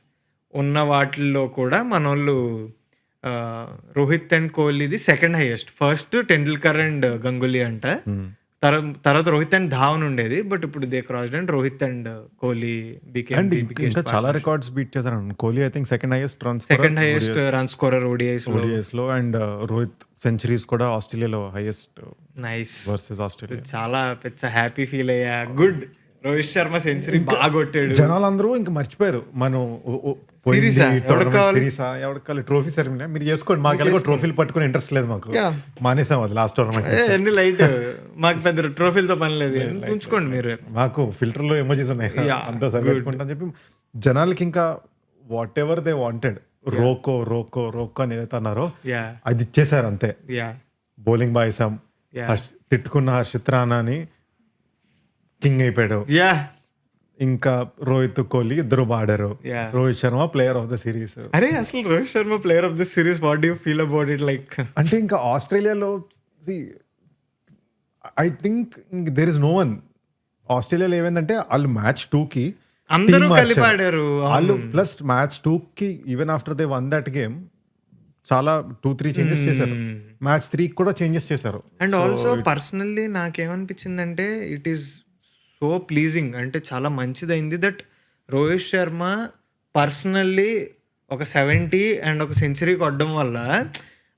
S1: ఉన్న వాటిల్లో కూడా మనోళ్ళు రోహిత్ అండ్ కోహ్లీది second highest. First Tendulkar and Ganguly అంట, తర్వాత రోహిత్ అండ్ ధావన్ ఉండేది. బట్ ఇప్పుడు they crossed and Rohit and Kohli
S2: ఇంకా చాలా రికార్డ్స్ బీట్ చేశారు. Kohli I think second highest
S1: run scorer ODIs
S2: లో. అండ్ రోహిత్ సెంచరీస్ కూడా ఆస్ట్రేలియాలో హైయెస్ట్.
S1: Nice
S2: versus Australia.
S1: చాలా పెద్ద హ్యాపీ ఫీల్ అయ్యా. గుడ్, రోహిత్ శర్మ సెంచరీ బాగా కొట్టాడు.
S2: జనాలందరూ ఇంకా మర్చిపోయారు మనం ట్రోఫీ సెరమనీ మీరు చేసుకోండి, మాకు ఎలాగో ట్రోఫీలు పట్టుకుని ఇంట్రెస్ట్ లేదు, మాకు మానేసాం అది లాస్ట్ టోర్నమెంట్.
S1: లైట్, మాకు పెద్ద ట్రోఫీలతో పని లేదు, ఉంచుకోండి మీరు,
S2: మాకు ఫిల్టర్ లో ఎమోజీస్ ఉన్నాయి అంతా సరిపెట్టుకుంటా అని చెప్పి జనాలకి ఇంకా whatever they wanted Roko Roko Roko అని ఏదైతే అన్నారో
S1: యా
S2: అది ఇచ్చేసారు అంతే.
S1: యా
S2: బౌలింగ్ బాయ్సాం,
S1: యా
S2: తిట్టుకున్న హర్షిత్ రాణా అని కింగ్ అయిపోయాడు.
S1: యా
S2: ఇంకా రోహిత్ కోహ్లీ ఇద్దరు ఆడారు.
S1: Yeah
S2: Rohit Sharma player of the series.
S1: అరే అసలు Rohit Sharma player of this series, what do you feel about it? Like
S2: అంటే ఇంకా ఆస్ట్రేలియాలో I think there is no one. ఆస్ట్రేలియాలో ఏమైందంటే వాళ్ళు మ్యాచ్ 2కి
S1: అందరూ
S2: team
S1: కలిపి
S2: మార్చారు.
S1: ఆడారు.
S2: వాళ్ళు ప్లస్ మ్యాచ్ 2కి even after they won that game చాలా 2-3 చేంజెస్ చేశారు. మ్యాచ్ 3 కూడా చేంజెస్ చేశారు.
S1: అండ్ ఆల్సో పర్సనల్లీ నాకేమనిపించిందంటే ఇట్ ఈస్ సో ప్లీజింగ్, అంటే చాలా మంచిదైంది దట్ రోహిత్ శర్మ పర్సనల్లీ ఒక 70 అండ్ ఒక సెంచరీ కొట్టడం వల్ల,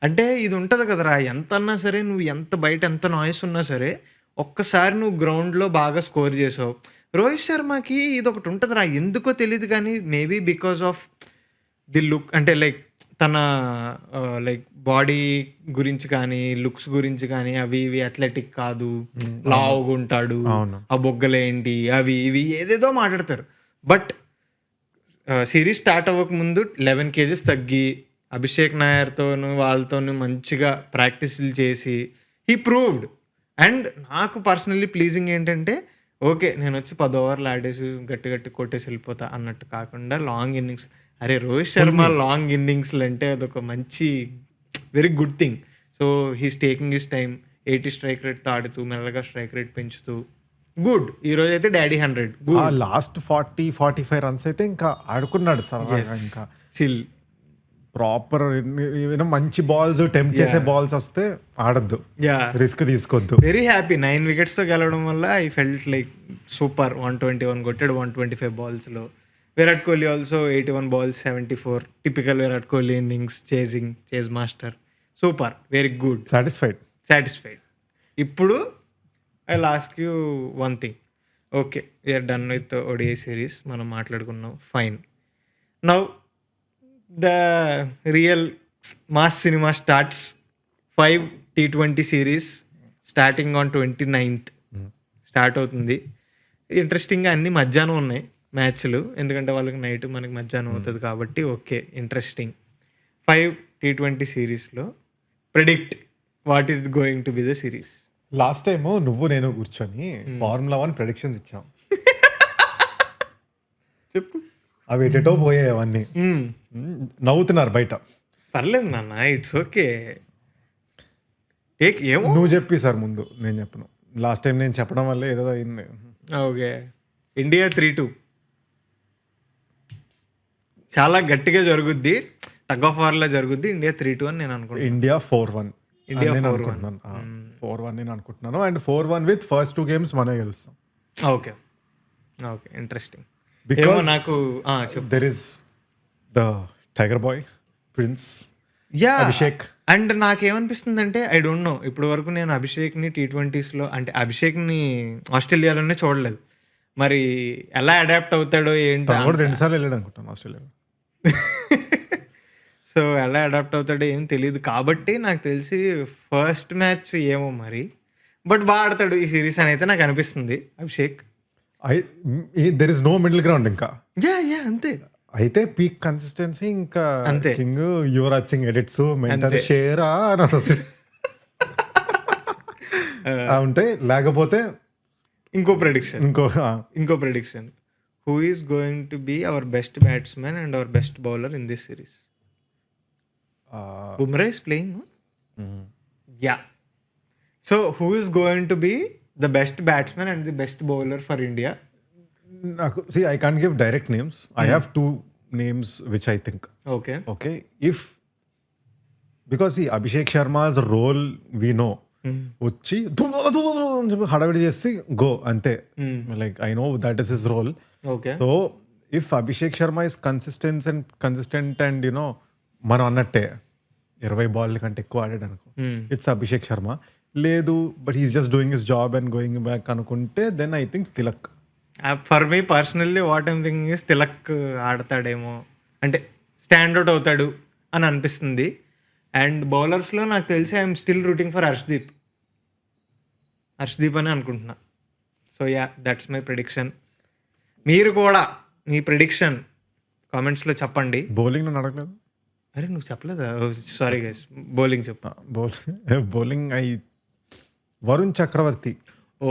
S1: అంటే ఇది ఉంటుంది కదరా, ఎంత అన్నా సరే నువ్వు ఎంత బయట ఎంత నాయిస్ ఉన్నా సరే ఒక్కసారి నువ్వు గ్రౌండ్లో బాగా స్కోర్ చేసావు. రోహిత్ శర్మకి ఇది ఒకటి ఉంటుందిరా, ఎందుకో తెలియదు కానీ maybe because of the look, అంటే లైక్ తన లైక్ బాడీ గురించి కానీ లుక్స్ గురించి కానీ అవి ఇవి అథ్లెటిక్ కాదు, లావుగా ఉంటాడు,
S2: అవును.
S1: ఆ బొగ్గలేంటి అవి ఇవి ఏదేదో మాట్లాడతారు. బట్ సిరీస్ స్టార్ట్ అవ్వక ముందు 11 kgs తగ్గి అభిషేక్ నాయర్తోను వాళ్ళతోను మంచిగా ప్రాక్టీస్లు చేసి హీ ప్రూవ్డ్. అండ్ నాకు పర్సనల్లీ ప్లీజింగ్ ఏంటంటే ఓకే నేను వచ్చి 10 ఓవర్లు ఆడేసి గట్టి గట్టి కొట్టేసి వెళ్ళిపోతా అన్నట్టు కాకుండా లాంగ్ ఇన్నింగ్స్. అరే రోహిత్ శర్మ లాంగ్ ఇన్నింగ్స్లు అంటే అదొక మంచి very good thing. So he's taking his time, 80 strike రేట్తో ఆడుతూ మెల్లగా స్ట్రైక్ రేట్ పెంచుతూ గుడ్. ఈ రోజు అయితే డాడీ 100 గుడ్.
S2: లాస్ట్ 40-45 రన్స్ అయితే ఇంకా ఆడుకున్నాడు సరదాగా. ఇంకా
S1: చిల్
S2: ప్రాపర్ మంచి బాల్స్ టెంప్ట్ చేసే బాల్స్ వస్తే ఆడద్దు,
S1: యా
S2: రిస్క్ తీసుకోవద్దు.
S1: వెరీ హ్యాపీ 9 wicketsతో గెలవడం వల్ల ఐ ఫెల్ట్ లైక్ సూపర్. 121 కొట్టాడు 125 balls. Virat Kohli also 81 balls 74. Typical Virat Kohli innings, chase master, super, very good, satisfied. ఇప్పుడు I last you one thing. Okay we're done with ODI series, మనం మాట్లాడుకున్నాం, ఫైన్. Now the real mass cinema starts. 5 T20 series starting on 29th start అవుతుంది. ఇంట్రెస్టింగ్గా అన్ని మధ్యాహ్నం ఉన్నాయి మ్యాచ్లు, ఎందుకంటే వాళ్ళకి నైట్ మనకి మధ్యాహ్నం అవుతుంది కాబట్టి ఓకే ఇంట్రెస్టింగ్. 5 T20 సిరీస్లో predict what is going to be the series.
S2: Last time నువ్వు నేను కూర్చొని Formula 1 ప్రెడిక్షన్స్ ఇచ్చాం.
S1: చెప్పు.
S2: అవి ఎటెటో పోయాయి అవన్నీ. నవ్వుతున్నారు బయట.
S1: పర్లేదు నాన్న, ఇట్స్ ఓకే. ఏమో
S2: నువ్వు చెప్పి సార్ ముందు, నేను చెప్పను. లాస్ట్ టైం నేను చెప్పడం వల్ల ఏదో అయింది.
S1: ఓకే ఇండియా 3-2 చాలా గట్టిగా జరుగుద్ది, టగ్ ఆఫ్ వార్లా జరుగుద్ది. ఇండియా 3-2 అని నేను అనుకుంటున్నాను.
S2: ఇండియా 4-1
S1: ఇండియా
S2: నేను
S1: 4-1
S2: అనుకుంటున్నాను. 4-1 నేను అనుకుంటున్నాను. అండ్ 4-1 విత్ ఫస్ట్ 2 games మనమే గెలుస్తాం.
S1: Okay okay interesting.
S2: Because
S1: నాకు చెప్పు.
S2: there is the Tiger Boy, Prince,
S1: yeah
S2: Abhishek.
S1: And నాకేమనిపిస్తుంది అంటే ఐ డోంట్ నో, ఇప్పటి వరకు నేను అభిషేక్ని T20sలో అంటే అభిషేక్ని ఆస్ట్రేలియాలోనే చూడలేదు. మరి ఎలా అడాప్ట్ అవుతాడో ఏంటో,
S2: తను కూడా 2 సార్లు వెళ్ళాడు అనుకుంటాను ఆస్ట్రేలియా.
S1: సో ఎలా అడాప్ట్ అవుతాడో ఏం తెలియదు. కాబట్టి నాకు తెలిసి ఫస్ట్ మ్యాచ్ ఏమో మరి, బట్ బాగా ఆడతాడు ఈ సిరీస్ అని అయితే నాకు అనిపిస్తుంది Abhishek.
S2: There is no middle ground ఇంకా.
S1: యా అంతే.
S2: అయితే పీక్ కన్సిస్టెన్సీ ఇంకా
S1: అంతే.
S2: King Yuvraj Singh edits mental షేరా అని అసలు ఉంటాయి. లేకపోతే
S1: ఇంకో ప్రెడిక్షన్
S2: ఇంకో
S1: who is going to be our best batsmen and our best bowler in this series? Bumrah is playing, no? Yeah. So who is going to be the best batsman and the best bowler for India?
S2: నాకు I can't give direct names. I have 2 names which I think. Okay. If because Abhishek Sharma's role we know, వచ్చి హడావిడి చేసి go అంతే. Like I know that is his role.
S1: Okay.
S2: So if Abhishek Sharma is consistent and you know మనం అన్నట్టే 20 ball కంటే ఎక్కువ ఆడాడు అనుకో, ఇట్స్ అభిషేక్ శర్మ. లేదు but he's just doing his job and going back అనుకుంటే then I think Tilak.
S1: For me personally what I'm thinking is Tilak ఆడతాడేమో, అంటే స్టాండౌట్ అవుతాడు అని అనిపిస్తుంది. అండ్ బౌలర్స్లో నాకు తెలిసి I'm still rooting for Harshdeep అని అనుకుంటున్నా. So yeah that's my prediction. మీరు కూడా మీ ప్రిడిక్షన్ కామెంట్స్లో చెప్పండి.
S2: బౌలింగ్ నన్ను అడగలేదు.
S1: అరే నువ్వు చెప్పలేదా? సారీ గైస్, బౌలింగ్ చెప్పు.
S2: Bowling Varun Chakravarthy.
S1: Oh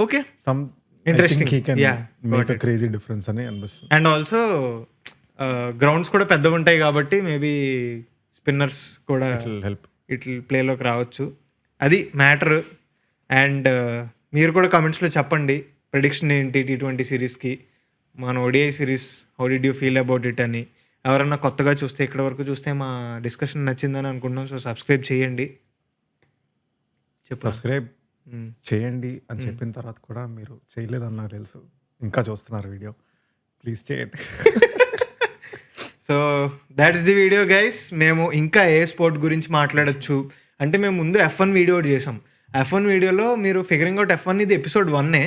S1: okay,
S2: some
S1: Interesting.
S2: He can
S1: Yeah,
S2: make a crazy difference అని అనిపిస్తుంది.
S1: అండ్ ఆల్సో గ్రౌండ్స్ కూడా పెద్దగా ఉంటాయి కాబట్టి మేబీ స్పిన్నర్స్ కూడా
S2: హెల్ప్.
S1: ఇట్లా ప్లేలోకి రావచ్చు. అది మ్యాటర్. అండ్ మీరు కూడా కామెంట్స్లో చెప్పండి ప్రెడిక్షన్ ఏంటి T20 సిరీస్కి, మన ODI series how did you feel about it అని. ఎవరన్నా కొత్తగా చూస్తే, ఇక్కడ వరకు చూస్తే మా డిస్కషన్ నచ్చిందని అనుకుంటున్నాం. సో సబ్స్క్రైబ్ చేయండి. చెప్పు.
S2: సబ్స్క్రైబ్ చేయండి అని చెప్పిన తర్వాత కూడా మీరు చేయలేదని నాకు తెలుసు, ఇంకా చూస్తున్నారు వీడియో, ప్లీజ్ చేయండి.
S1: So that's the video guys. మేము ఇంకా ఏ స్పోర్ట్ గురించి మాట్లాడొచ్చు అంటే, మేము ముందు F1 వీడియో ఒకటి చేసాం. F1 వీడియోలో మీరు ఫిగరింగ్ అవుట్ F1 ఇది ఎపిసోడ్ 1.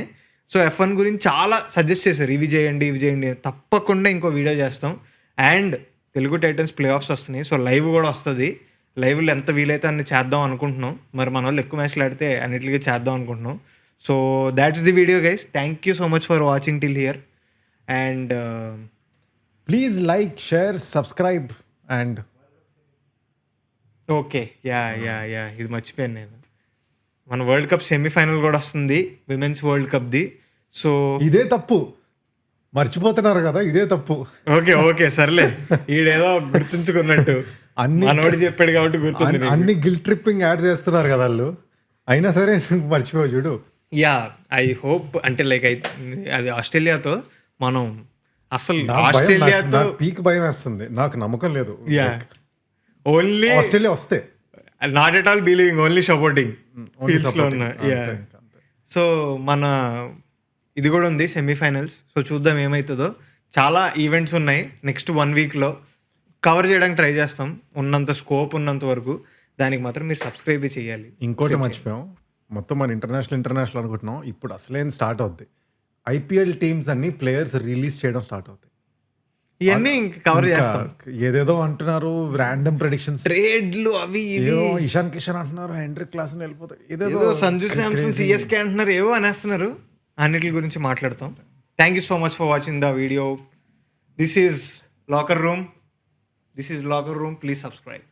S1: సో F1 గురించి చాలా సజెస్ట్ చేశారు, ఇవి చేయండి ఇవి చేయండి. తప్పకుండా ఇంకో వీడియో చేస్తాం. And Telugu Titans play offs వస్తున్నాయి, సో లైవ్ కూడా వస్తుంది. లైవ్లో ఎంత వీలైతే అన్ని చేద్దాం అనుకుంటున్నాం. మరి మన వాళ్ళు ఎక్కువ మ్యాచ్లు ఆడితే అన్నిటికీ చేద్దాం అనుకుంటున్నాం. So that's the video guys. Thank you so much for watching till here. And
S2: please like, share, subscribe and
S1: okay yeah ఇది మర్చిపోయాను నేను. మన వరల్డ్ కప్ సెమీఫైనల్ కూడా వస్తుంది, విమెన్స్ వరల్డ్ కప్ది. సో
S2: ఇదే తప్పు మర్చిపోతున్నారు కదా, ఇదే తప్పు.
S1: ఓకే సర్లే, ఈడేదో గుర్తుంచుకున్నట్టు మనోడు చెప్పాడు కాబట్టి గుర్తుంది.
S2: అన్ని గిల్ ట్రిప్పింగ్ యాడ్ చేస్తున్నారు కదా వాళ్ళు, అయినా సరే మర్చిపోవు చూడు.
S1: యా ఐ హోప్ అంటే లైక్ అది ఆస్ట్రేలియాతో మనం అసలు ఆస్ట్రేలియాతో
S2: పీక్ భయం వేస్తుంది, నాకు నమ్మకం లేదు.
S1: యా ఓన్లీ
S2: ఆస్ట్రేలియా వస్తే
S1: not at all believing, only supporting ఫీల్డ్స్లో ఉన్న. యా సో మన ఇది కూడా ఉంది సెమీఫైనల్స్. సో చూద్దాం ఏమవుతుందో. చాలా ఈవెంట్స్ ఉన్నాయి నెక్స్ట్ 1 వీక్లో, కవర్ చేయడానికి ట్రై చేస్తాం ఉన్నంత స్కోప్ ఉన్నంత వరకు. దానికి మాత్రం మీరు సబ్స్క్రైబ్ చేయాలి.
S2: ఇంకోటి మర్చిపోయాం, మొత్తం మన ఇంటర్నేషనల్ అనుకుంటున్నాం, ఇప్పుడు అసలేం స్టార్ట్ అవుద్ది. IPL టీమ్స్ అన్ని ప్లేయర్స్ రిలీజ్ చేయడం స్టార్ట్ అవుతాయి.
S1: ఇవన్నీ ఇంకా కవర్ చేస్తాం.
S2: ఏదేదో అంటున్నారు, ర్యాండమ్ ప్రెడిక్షన్స్,
S1: ట్రేడ్లు అవి ఇవి.
S2: ఇషాన్ కిషన్ అంటున్నారు, హెండ్రిక్ క్లాస్ వెళ్ళిపోతాయి,
S1: ఏదో సంజు శాంసన్ CSK అంటున్నారు, ఏవో అనేస్తున్నారు. అన్నిటి గురించి మాట్లాడతాం. Thank you so much for watching the video. This is locker room. Please subscribe.